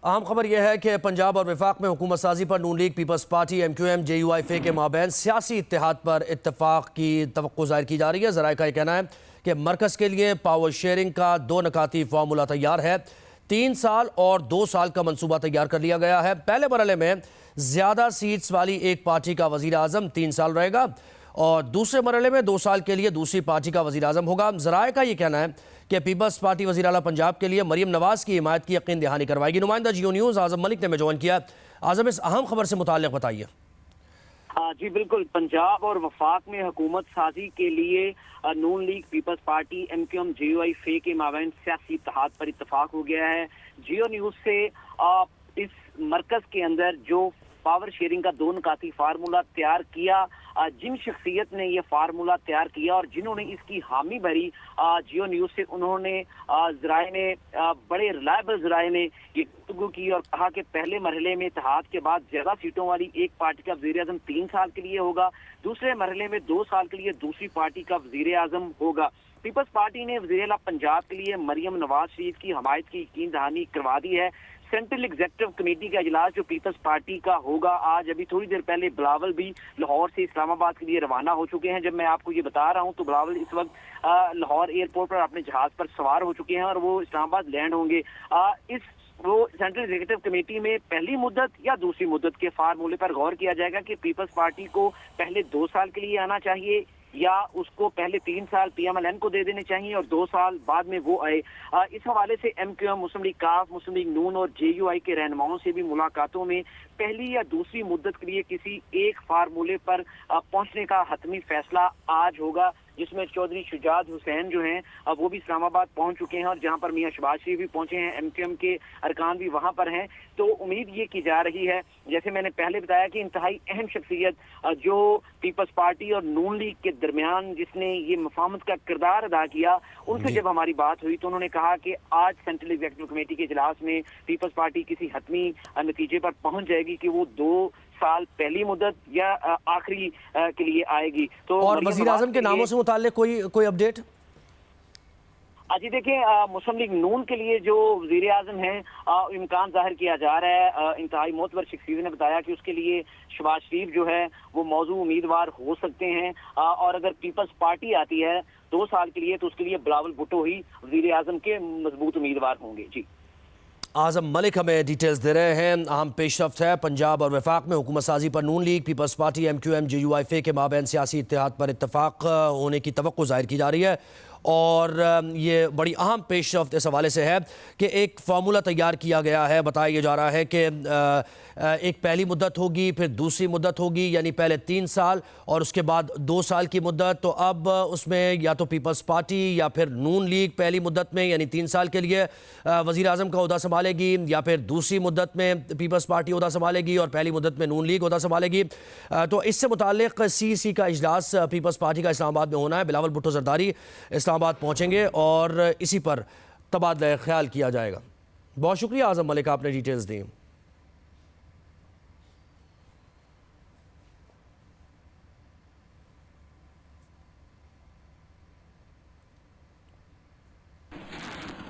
اہم خبر یہ ہے کہ پنجاب اور وفاق میں حکومت سازی پر Noon League, Peoples Party, M Q M, J U I F کے مابین سیاسی اتحاد پر اتفاق کی توقع ظاہر کی جا رہی ہے۔ ذرائع کا یہ کہنا ہے کہ مرکز کے لیے پاور شیئرنگ کا 2 نکاتی فارمولہ تیار ہے۔ 3 سال اور 2 سال کا منصوبہ تیار کر لیا گیا ہے۔ پہلے مرحلے میں زیادہ سیٹس والی ایک پارٹی کا وزیر اعظم 3 سال رہے گا اور دوسرے مرحلے میں 2 سال کے لیے دوسری پارٹی کا وزیر اعظم ہوگا۔ ذرائع کا یہ کہنا ہے کہ پیپلز پارٹی وزیر اعلیٰ پنجاب کے لیے مریم نواز کی حمایت کی یقین دہانی کروائے گی۔ نمائندہ جیو نیوز اعظم ملک نے ہمیں جوائن کیا۔ اعظم، اس اہم خبر سے متعلق بتائیے۔ جی بالکل، پنجاب اور وفاق میں حکومت سازی کے لیے Noon League, Peoples Party, M Q M, J U I F کے مابین سیاسی اتحاد پر اتفاق ہو گیا ہے۔ جیو نیوز سے اس مرکز کے اندر جو پاور شیئرنگ کا 2 نکاتی فارمولہ تیار کیا، جن شخصیت نے یہ فارمولہ تیار کیا اور جنہوں نے اس کی حامی بھری، جیو نیوز سے انہوں نے ذرائع نے بڑے ریلائبل ذرائع نے یہ گفتگو کی اور کہا کہ پہلے مرحلے میں اتحاد کے بعد زیادہ سیٹوں والی ایک پارٹی کا وزیر اعظم 3 سال کے لیے ہوگا، دوسرے مرحلے میں 2 سال کے لیے دوسری پارٹی کا وزیر اعظم ہوگا۔ پیپلز پارٹی نے وزیر اعلیٰ پنجاب کے لیے مریم نواز شریف کی حمایت کی یقین دہانی کروا دی ہے۔ سینٹرل ایگزیکٹو کمیٹی کا اجلاس جو پیپلز پارٹی کا ہوگا آج، ابھی تھوڑی دیر پہلے بلاول بھی لاہور سے اسلام آباد کے لیے روانہ ہو چکے ہیں۔ جب میں آپ کو یہ بتا رہا ہوں تو بلاول اس وقت لاہور ایئرپورٹ پر اپنے جہاز پر سوار ہو چکے ہیں اور وہ اسلام آباد لینڈ ہوں گے۔ وہ سینٹرل ایگزیکٹو کمیٹی میں پہلی مدت یا دوسری مدت کے فارمولے پر غور کیا جائے گا کہ پیپلز پارٹی کو پہلے 2 سال کے لیے آنا چاہیے یا اس کو پہلے 3 سال پی ایم ایل این کو دے دینے چاہیے اور 2 سال بعد میں وہ آئے۔ اس حوالے سے ایم کیو ایم، مسلم لیگ کاف، مسلم لیگ نون اور جے یو آئی کے رہنماؤں سے بھی ملاقاتوں میں پہلی یا دوسری مدت کے لیے کسی ایک فارمولے پر پہنچنے کا حتمی فیصلہ آج ہوگا، جس میں چودھری شجاعت حسین جو ہیں وہ بھی اسلام آباد پہنچ چکے ہیں اور جہاں پر میاں شہباز شریف بھی پہنچے ہیں، ایم کیو ایم کے ارکان بھی وہاں پر ہیں۔ تو امید یہ کی جا رہی ہے، جیسے میں نے پہلے بتایا، کہ انتہائی اہم شخصیت جو پیپلز پارٹی اور نون لیگ کے درمیان جس نے یہ مفاہمت کا کردار ادا کیا، ان سے جب ہماری بات ہوئی تو انہوں نے کہا کہ آج سینٹرل ایگزیکٹو کمیٹی کے اجلاس میں پیپلز پارٹی کسی حتمی نتیجے پر پہنچ جائے گی کہ وہ 2 سال پہلی مدت یا آخری کے لیے آئے گی۔ تو اور وزیر اعظم کے ناموں سے متعلق کوئی اپڈیٹ؟ جی دیکھیں، مسلم لیگ نون کے لیے جو وزیر اعظم ہیں امکان ظاہر کیا جا رہا ہے، انتہائی معتبر شخصیت نے بتایا کہ اس کے لیے شہباز شریف جو ہے وہ موضوع امیدوار ہو سکتے ہیں، اور اگر پیپلز پارٹی آتی ہے 2 سال کے لیے تو اس کے لیے بلاول بھٹو ہی وزیر اعظم کے مضبوط امیدوار ہوں گے۔ جی اعظم ملک ہمیں ڈیٹیلز دے رہے ہیں۔ اہم پیش رفت ہے پنجاب اور وفاق میں حکومت سازی پر Noon League, Peoples Party, M Q M, J U I F کے مابین سیاسی اتحاد پر اتفاق ہونے کی توقع ظاہر کی جا رہی ہے اور یہ بڑی اہم پیش رفت اس حوالے سے ہے کہ ایک فارمولہ تیار کیا گیا ہے۔ بتایا یہ جا رہا ہے کہ ایک پہلی مدت ہوگی، پھر دوسری مدت ہوگی، یعنی پہلے 3 سال اور اس کے بعد 2 سال کی مدت۔ تو اب اس میں یا تو پیپلز پارٹی یا پھر نون لیگ پہلی مدت میں یعنی 3 سال کے لیے وزیر اعظم کا عہدہ سنبھالے گی، یا پھر دوسری مدت میں پیپلز پارٹی عہدہ سنبھالے گی اور پہلی مدت میں نون لیگ عہدہ سنبھالے گی۔ تو اس سے متعلق سی کا اجلاس پیپلز پارٹی کا اسلام آباد میں ہونا ہے۔ بلاول بھٹو زرداری اسلام آباد پہنچیں گے اور اسی پر تبادلہ خیال کیا جائے گا۔ بہت شکریہ اعظم ملک، آپ نے ڈیٹیلز دیں۔